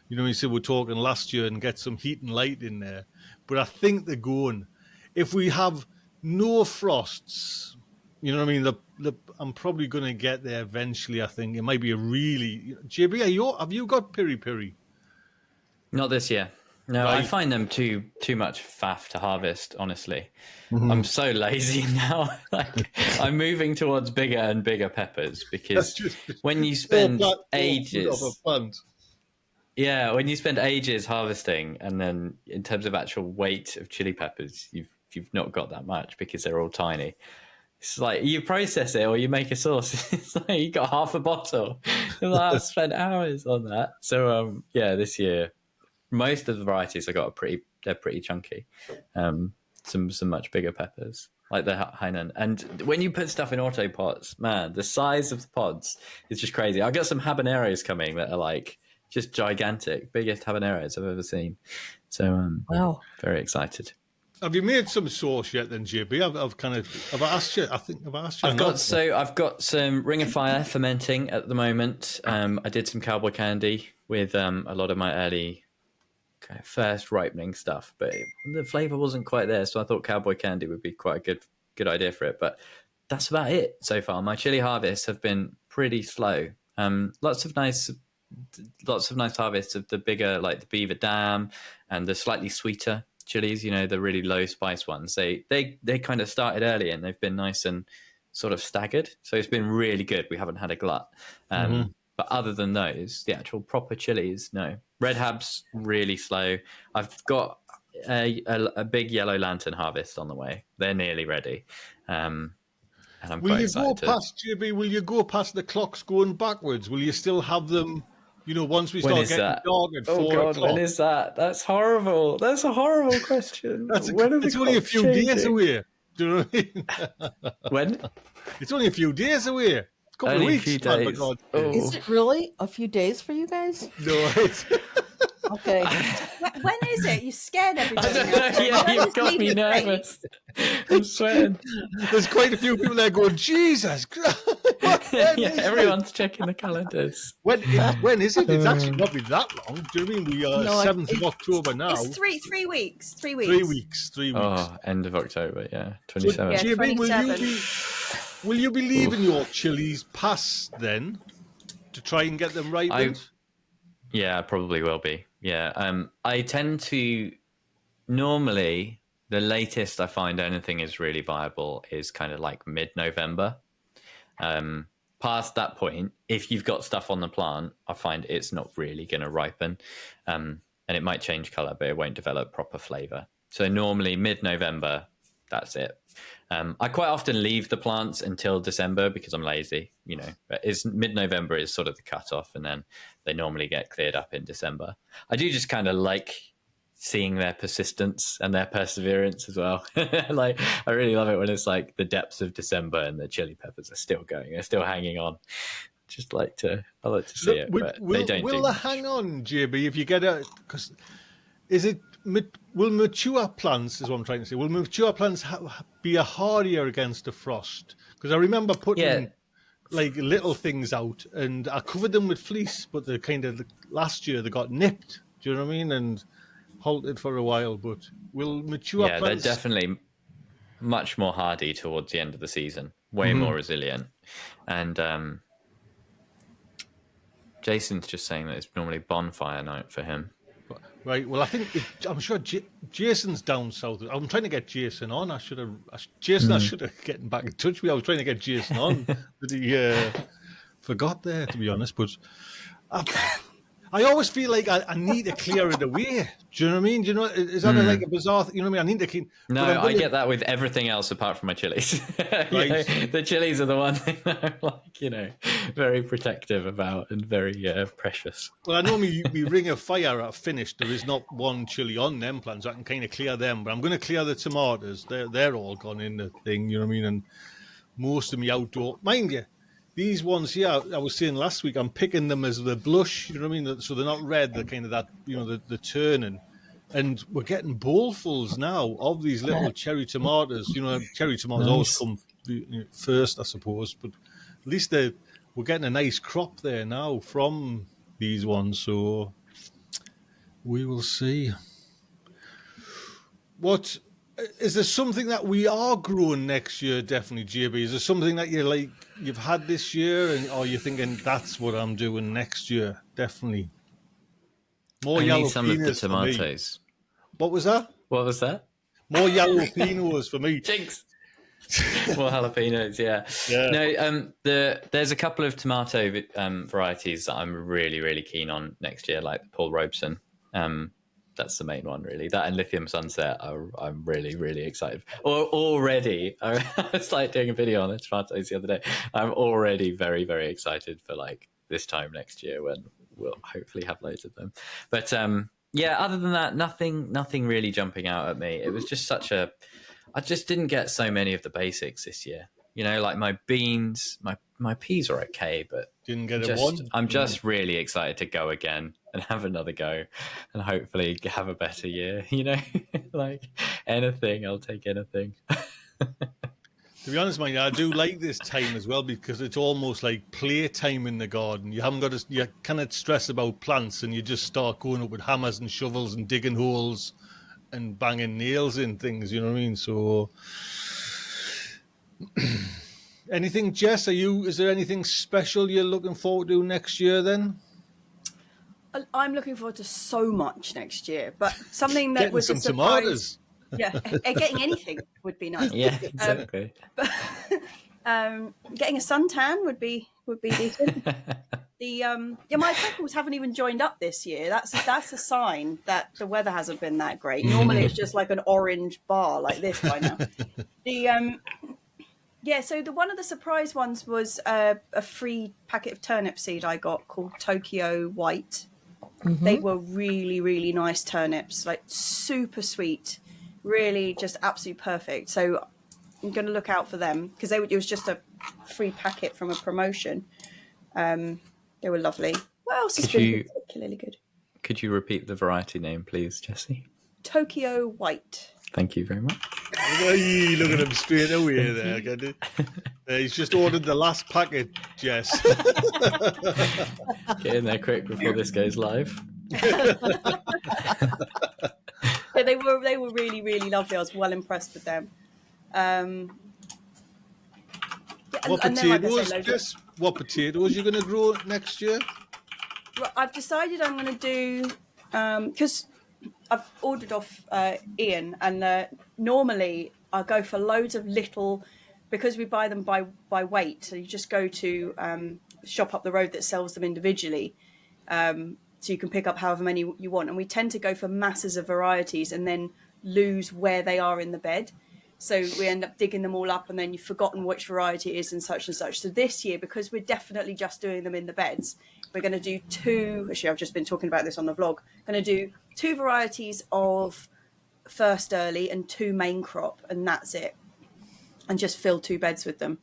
You said we're talking last year, and get some heat and light in there. But I think they're going. If we have no frosts, you know what I mean? I'm probably going to get there eventually, I think. It might be a really... JB, have you got piri? Not this year. No, I Right. find them too much faff to harvest, honestly. I'm so lazy now. Like, I'm moving towards bigger and bigger peppers, because when you spend ages... Of a plant. Yeah, when you spend ages harvesting, and then in terms of actual weight of chili peppers, you've not got that much because they're all tiny. It's like you process it or you make a sauce. It's like you got half a bottle. I've spent hours on that. So this year, most of the varieties I got they're pretty chunky. Some much bigger peppers, like the Hainan. And when you put stuff in auto pots, man, the size of the pods is just crazy. I got some habaneros coming that are like just gigantic, biggest habaneros I've ever seen. So Wow. very excited. Have you made some sauce yet then, JB? Have I asked you? I think I've asked you. I've got some Ring of Fire fermenting at the moment. I did some cowboy candy with a lot of my early first ripening stuff, but the flavor wasn't quite there, so I thought cowboy candy would be quite a good idea for it. But that's about it so far. My chili harvests have been pretty slow. Lots of nice harvests of the bigger, like the Beaver Dam, and the slightly sweeter chilies, the really low spice ones. They kind of started early, and they've been nice and sort of staggered. So it's been really good. We haven't had a glut. But other than those, the actual proper chilies, no. Red Hab's really slow. I've got a big yellow lantern harvest on the way. They're nearly ready. And I'm quite excited. JB, will you go past the clocks going backwards? Will you still have them, once we start getting dark at 4 o'clock? When is that? That's horrible. That's a horrible question. It's only a few days away. Do you know what I mean? When? It's only a few days away. A couple of weeks. Man, for God's sake. Is it really a few days for you guys? No, it's... Okay. When is it? You scared everybody. I don't know. Yeah, you've got me nervous. I'm sweating. There's quite a few people there going, Jesus Christ. Everyone's checking the calendars. When is it? It's actually not been that long. Do you know what I mean? We are 7th of October now. It's 3 weeks. 3 weeks. 3 weeks. 3 weeks. Oh, end of October, yeah. 27. Yeah, JB, 27. will you be leaving your chilies past then to try and get them ripened? Yeah, I probably will be. Yeah. I tend to normally the latest I find anything is really viable is kind of like mid-November. Past that point, if you've got stuff on the plant, I find it's not really going to ripen. And and it might change color, but it won't develop proper flavor. So normally mid-November, that's it. I quite often leave the plants until December because I'm lazy, but mid-November is sort of the cutoff, and then they normally get cleared up in December. I do just kind of like seeing their persistence and their perseverance as well. Like, I really love it when it's like the depths of December and the chili peppers are still going, they're still hanging on. I like to see it, but they don't will do they much. hang on, JB, if you get a... Because will mature plants, is what I'm trying to say, will mature plants be a hardier against the frost? Because I remember putting like little things out and I covered them with fleece, but the last year they got nipped, do you know what I mean, and halted for a while. But will mature plants... they're definitely much more hardy towards the end of the season, way more resilient. And Jason's just saying that it's normally bonfire night for him. Right. Well, I'm sure Jason's down south. I'm trying to get Jason on. I should have gotten back in touch with you. I was trying to get Jason on, but he forgot there, to be honest. But I always feel like I need to clear it away. Do you know what I mean? Do you know, is that like a bizarre thing? You know what I mean? I need to keep... No, I get that with everything else apart from my chilies. Right. The chilies are the one thing that I'm very protective about and very precious. Well, I know me ring of fire are finished. There is not one chili on them plants. I can kind of clear them, but I'm going to clear the tomatoes. They're all gone in the thing, you know what I mean? And most of me outdoor... Mind you, these ones here, I was saying last week, I'm picking them as the blush, you know what I mean? So they're not red, they're kind of that, the turning. And we're getting bowlfuls now of these little cherry tomatoes. Cherry tomatoes always come first, I suppose. But at least we're getting a nice crop there now from these ones. So we will see. What... Is there something that we are growing next year? Definitely, JB. Is there something that you've had this year, or you're thinking that's what I'm doing next year? Definitely. More Only some of the jalapenos for me. tomatoes. What was that? What was that? More jalapenos for me. Jinx. More jalapenos, yeah. No, there's a couple of tomato varieties that I'm really, really keen on next year, like Paul Robeson. That's the main one, really. That and Lithium Sunset, I'm really, really excited. Already, I was like doing a video on the tomatoes the other day. I'm already very, very excited for like this time next year when we'll hopefully have loads of them. But other than that, nothing really jumping out at me. It was just I just didn't get so many of the basics this year. Like my beans, my peas are okay, but didn't get one. I'm just really excited to go again and have another go and hopefully have a better year. Like anything, I'll take anything. To be honest, mate, I do like this time as well because it's almost like playtime in the garden. You haven't got you cannot stress about plants, and you just start going up with hammers and shovels and digging holes and banging nails in things. You know what I mean? So, anything, Jess? Is there anything special you're looking forward to next year? Then I'm looking forward to so much next year, but something that was some a surprise. tomatoes. Yeah, getting anything would be nice. Yeah, exactly. But getting a suntan would be decent. My peppers haven't even joined up this year. That's a sign that the weather hasn't been that great. Normally it's just like an orange bar like this by now. So one of the surprise ones was a free packet of turnip seed I got called Tokyo White. Mm-hmm. They were really, really nice turnips, like super sweet, really just absolutely perfect. So I'm going to look out for them because it was just a free packet from a promotion. They were lovely. What else has been particularly good? Could you repeat the variety name, please, Jessie? Tokyo White. Thank you very much. Hey, look at him straight away there. He's just ordered the last packet, Jess. Get in there quick before this goes live. Yeah, they were really, really lovely. I was well impressed with them. What potatoes, Jess? What potatoes you're going to grow next year? Well, I've decided I'm going to do because I've ordered off Ian, and normally I go for loads of little, because we buy them by weight. So you just go to shop up the road that sells them individually. So you can pick up however many you want. And we tend to go for masses of varieties and then lose where they are in the bed. So we end up digging them all up and then you've forgotten which variety it is and such and such. So this year, because we're definitely just doing them in the beds, we're going to do two. Actually, I've just been talking about this on the vlog. I'm going to do 2 varieties of first early and 2 main crop, and that's it. And just fill 2 beds with them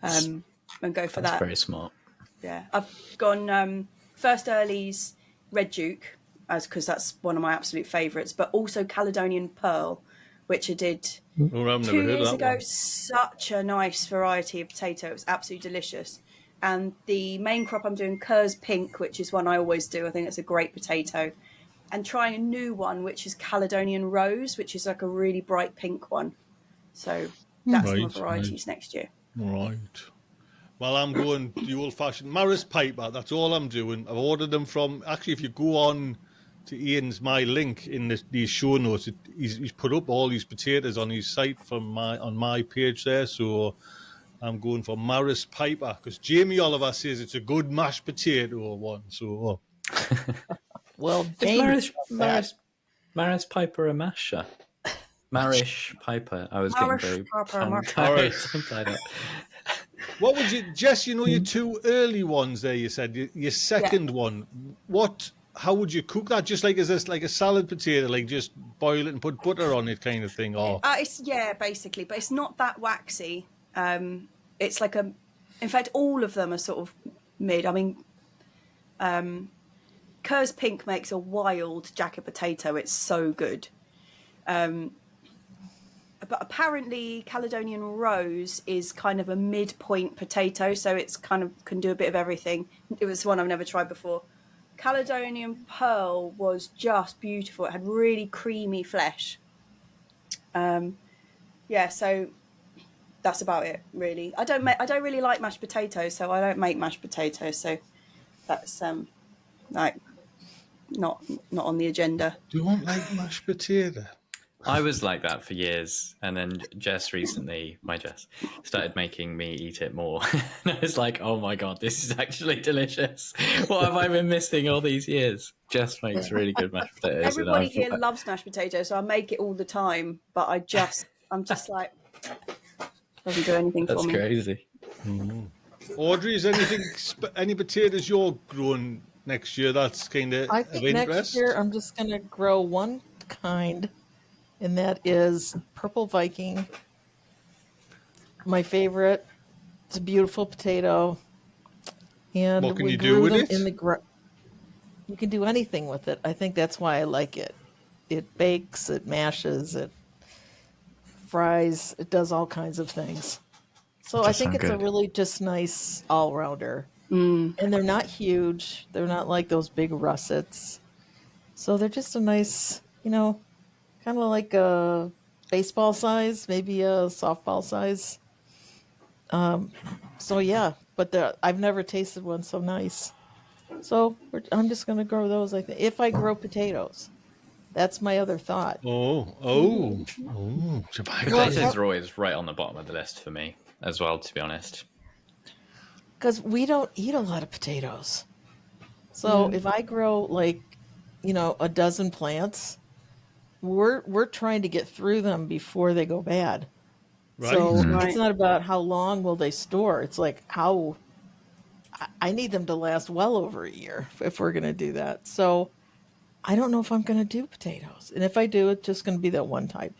and go for that. That's very smart. Yeah. I've gone first early's Red Duke, because that's one of my absolute favourites, but also Caledonian Pearl, which I did 2 years ago. One. Such a nice variety of potato. It was absolutely delicious. And the main crop I'm doing Kerr's Pink, which is one I always do. I think it's a great potato. And trying a new one, which is Caledonian Rose, which is like a really bright pink one. So that's my varieties next year. Right. Well, I'm going the old-fashioned Maris Piper. That's all I'm doing. I've ordered them from... Actually, if you go on to Ian's my link in these show notes, he's put up all these potatoes on his site on my page there. So I'm going for Maris Piper because Jamie Oliver says it's a good mashed potato one. So well, Maris Piper a masher. Marish Piper. I was getting very tongue-tied. What would you, Jess? You know your 2 early ones there. You said your second one. How would you cook that? Just like like a salad potato, like just boil it and put butter on it, kind of thing, or basically. But it's not that waxy. It's like in fact, all of them are sort of mid. I mean, Kerr's Pink makes a wild jacket potato. It's so good. But apparently Caledonian Rose is kind of a midpoint potato, so it's kind of can do a bit of everything. It was one I've never tried before. Caledonian Pearl was just beautiful. It had really creamy flesh. So that's about it, really. I don't really like mashed potatoes, so I don't make mashed potatoes. So that's not on the agenda. Do you want like mashed potato? I was like that for years, and then Jess recently, started making me eat it more. And I was like, oh my God, this is actually delicious. What have I been missing all these years? Jess makes really good mashed potatoes. Everybody here loves mashed potatoes, so I make it all the time, but I'm just like, doesn't do anything for me. That's crazy. Mm-hmm. Audrey, is any potatoes you're growing next year that's kind of interest? Next year I'm just going to grow one kind, and that is Purple Viking. My favorite. It's a beautiful potato. And what can you do with it? You can do anything with it. I think that's why I like it. It bakes, it mashes, it fries, it does all kinds of things. So I think it's a really just nice all-rounder. And they're not huge. They're not like those big russets. So they're just a nice, kind of like a baseball size, maybe a softball size. But I've never tasted one so nice. So I'm just going to grow those. I think if I grow potatoes, that's my other thought. Potatoes are always right on the bottom of the list for me as well, to be honest. Because we don't eat a lot of potatoes. So if I grow a dozen plants, we're trying to get through them before they go bad. Right. So it's not about how long will they store. It's like how I need them to last well over a year if we're going to do that. So I don't know if I'm going to do potatoes. And if I do, it's just going to be that one type.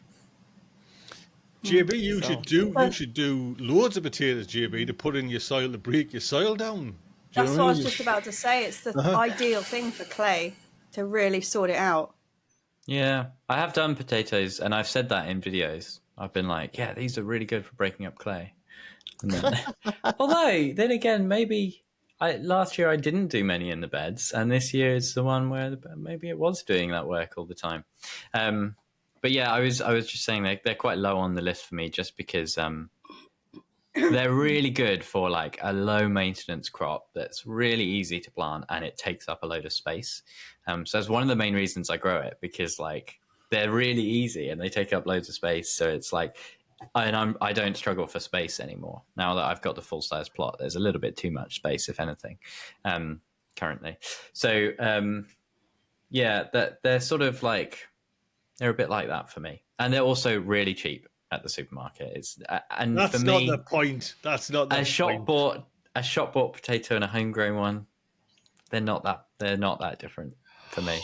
JB, you should do loads of potatoes, JB, to put in your soil to break your soil down. That's what I was just about to say. It's the ideal thing for clay to really sort it out. Yeah, I have done potatoes, and I've said that in videos. I've been like, yeah, these are really good for breaking up clay. And then, although, then again, maybe last year I didn't do many in the beds, and this year is the one where maybe it was doing that work all the time. But yeah, I was just saying they're quite low on the list for me, just because they're really good for like a low maintenance crop that's really easy to plant and it takes up a load of space. So that's one of the main reasons I grow it, because like they're really easy and they take up loads of space. So it's like, I don't struggle for space anymore now that I've got the full size plot. There's a little bit too much space, if anything. currently. So they're sort of like, they're a bit like that for me, and they're also really cheap at the supermarket. It's and That's for not me, the point. That's not the point. a shop bought potato and a homegrown one, they're not that different for me.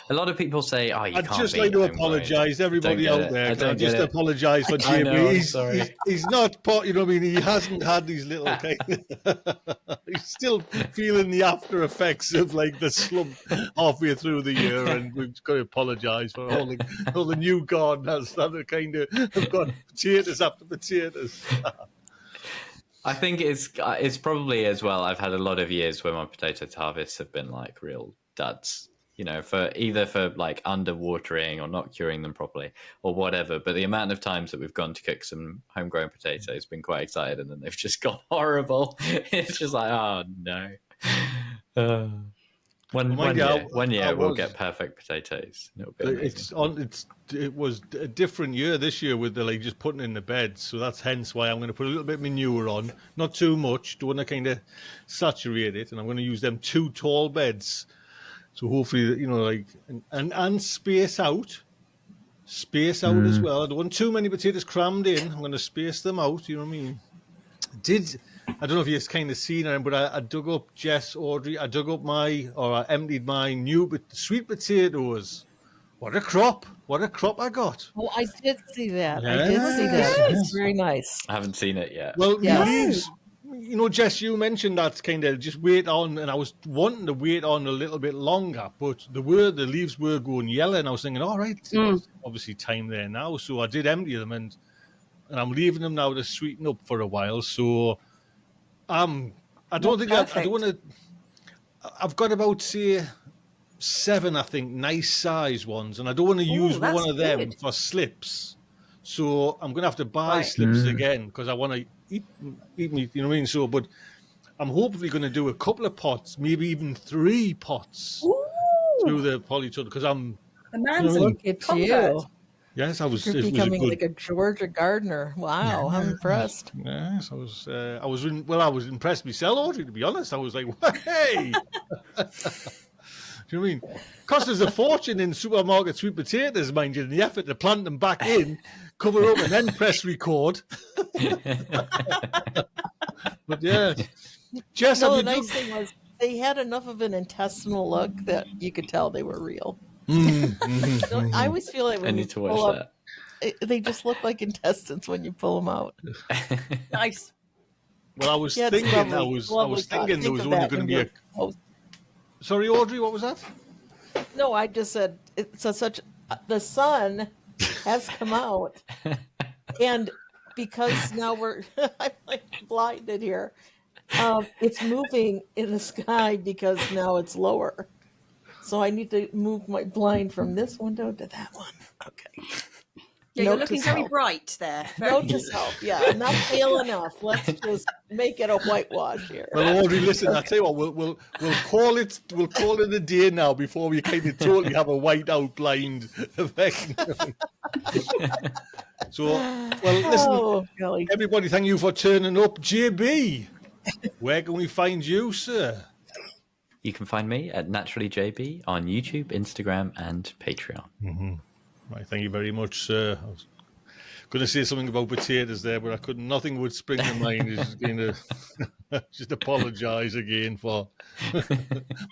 A lot of people say, "Oh, you I'd can't just beat like to homegrown." apologise, everybody out there. I just apologise for I know, I'm JB. sorry. He's not pot. You know what I mean? He hasn't had these little kind of. He's still feeling the after effects of like the slump halfway through the year, and we've got to apologise for all the new gardeners that are kind of have got potatoes after potatoes. I think it's probably as well. I've had a lot of years where my potato harvests have been like real duds. You know, for like underwatering or not curing them properly or whatever. But the amount of times that we've gone to cook some homegrown potatoes has been quite excited, and then they've just gone horrible. It's just like, oh no. One year we'll get perfect potatoes. It'll be amazing. It was a different year this year with the like just putting in the beds, so that's hence why I'm going to put a little bit of manure on, not too much. Don't want to kind of saturate it, and I'm going to use them 2 tall beds. So hopefully, like and space out as well. I don't want too many potatoes crammed in. I'm going to space them out. You know what I mean? I don't know if you've kind of seen it, but I dug up Audrey. I emptied my new sweet potatoes. What a crop! What a crop I got! Oh, I did see that. Yes. I did see that. It's very nice. I haven't seen it yet. Well, Yeah. leaves. Jess, you mentioned that kind of just wait on, and I was wanting to wait on a little bit longer, but the leaves were going yellow, and I was thinking, all right, obviously time there now. So I did empty them, and I'm leaving them now to sweeten up for a while. So I've got about, say, 7, I think, nice size ones, and I don't want to use one of them for slips. So I'm going to have to buy slips again because I want to eat meat, you know what I mean? So, but I'm hopefully going to do a couple of pots, maybe even 3 pots through the polytunnel because I'm. The man's look at you. Yes, I was. You're becoming like a Georgia gardener. Wow, I'm impressed. Yes, I was impressed myself, Audrey. To be honest, I was like, hey. Do you know what I mean? Cost us a fortune in supermarket sweet potatoes, mind you, in the effort to plant them back in, cover up, and then press record. But yeah, Jess, the nice thing was they had enough of an intestinal look that you could tell they were real. I always feel like when you pull up, they just look like intestines when you pull them out. Nice. Well, I was thinking there was only going to be a. Sorry, Audrey, what was that? No, I just said the sun has come out, and because now I'm like blinded here. It's moving in the sky because now it's lower, so I need to move my blind from this window to that one. Okay. Yeah, you're looking very bright there. Note to self, yeah, not pale enough. Let's just make it a whitewash here. Well, Audrey, listen, I'll tell you what, we'll call it a day now before we kind of totally have a white out blind effect. So, well, listen, everybody, thank you for turning up. JB, where can we find you, sir? You can find me at NaturallyJB on YouTube, Instagram, and Patreon. Mm-hmm. Right, thank you very much, sir. I was going to say something about potatoes there, but I couldn't. Nothing would spring to mind. Just going to just apologise again for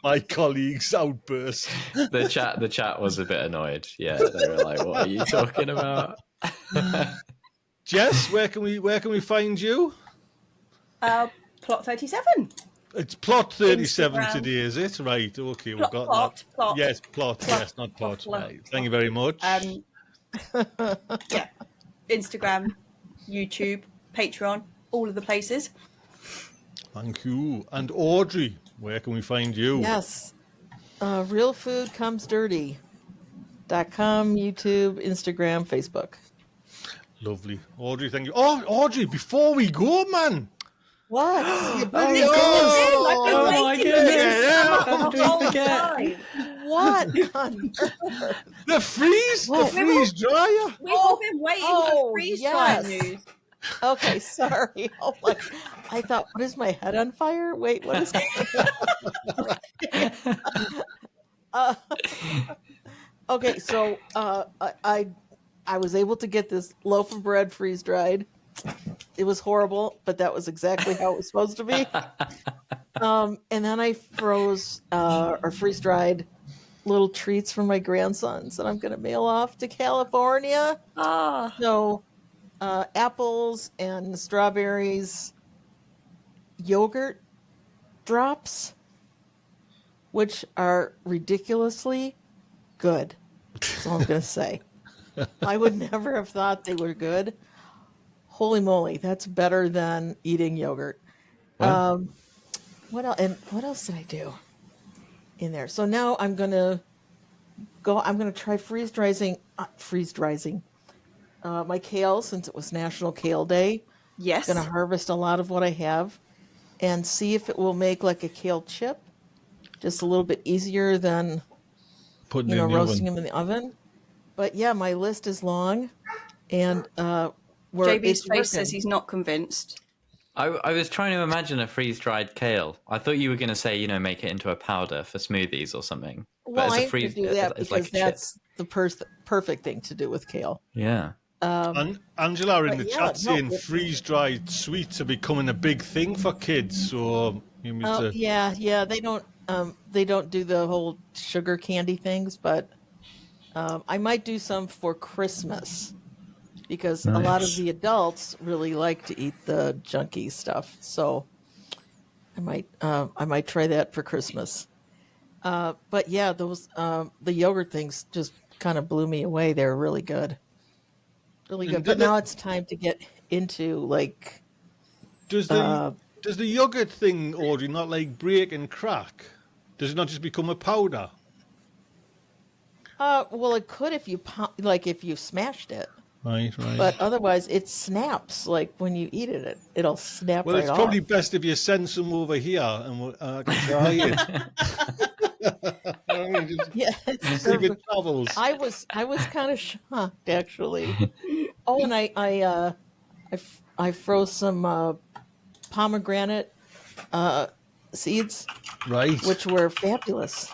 my colleague's outburst. The chat was a bit annoyed. Yeah, they were like, "What are you talking about?" Jess, where can we find you? Plot 37. It's plot 37 Instagram. Today, is it? Right. Okay, we've got plot, that. Plot. Yes, plot. Yes, not plot. Right. Thank you very much. Yeah. Instagram, YouTube, Patreon, all of the places. Thank you. And Audrey, where can we find you? Yes. realfoodcomesdirty.com, YouTube, Instagram, Facebook. Lovely. Audrey, thank you. Oh, Audrey, before we go, man. What? Oh my goodness. How did we forget? What on earth? The freeze dryer. We've all been waiting for freeze dryer news. Okay, sorry. Oh my! I thought, what is my head on fire? Wait, what is going on? Uh, okay, so I was able to get this loaf of bread freeze dried. It was horrible, but that was exactly how it was supposed to be. And then I froze or freeze dried little treats for my grandsons that I'm going to mail off to California. Ah, So apples and strawberries, yogurt drops, which are ridiculously good. That's all I'm going to say. I would never have thought they were good. Holy moly, that's better than eating yogurt. Wow. What else? And what else did I do in there? So now I'm gonna go. I'm gonna try freeze drying my kale, since it was National Kale Day. yes. Gonna harvest a lot of what I have and see if it will make like a kale chip, just a little bit easier than Putting it in the roasting oven. them in the oven. But yeah, my list is long, and JB's it's face working. says he's not convinced. I was trying to imagine a freeze-dried kale. I thought you were going to say, make it into a powder for smoothies or something. Well, as I a have to freeze, do that it's because like a chip. that's the perfect thing to do with kale. Yeah. And Angela in but the yeah, chat no, saying it- freeze-dried sweets are becoming a big thing for kids. So you need to. yeah, they don't do the whole sugar candy things, but I might do some for Christmas because a lot of Nice. the adults really like to eat the junky stuff. So I might try that for Christmas. But yeah, those the yogurt things just kind of blew me away. They're really good, really good. And But now it's time to get into like Does the yogurt thing, Audrey, not like break and crack? Does it not just become a powder? well, it could if you if you smashed it. Right. But otherwise, it snaps. Like when you eat it, it'll snap Well, right it's off. probably best if you send some over here and I can try it. I mean, just Yeah, see if it travels. I was kind of shocked actually. Oh, and I froze some pomegranate seeds, Right. which were fabulous.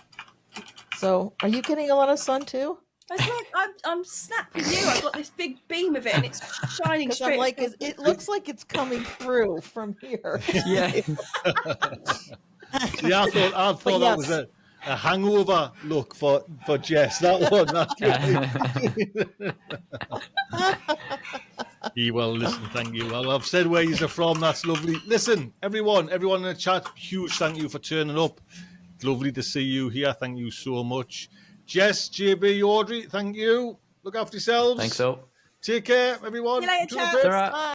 So, are you getting a lot of sun too? It's like I'm snapping you. I've got this big beam of it, and it's shining Because straight. I'm like, it looks like it's coming through from here. Yeah. See, I thought But that was yes. a hangover look for Jess. That one. That's well, listen, thank you. Well, I've said where you're from. That's lovely. Listen, everyone in the chat, huge thank you for turning up. It's lovely to see you here. Thank you so much. Jess, JB, Audrey, thank you. Look after yourselves. Thanks, all. Take care, everyone. See you later, Toodles chaps. up. Ta-ra. Bye.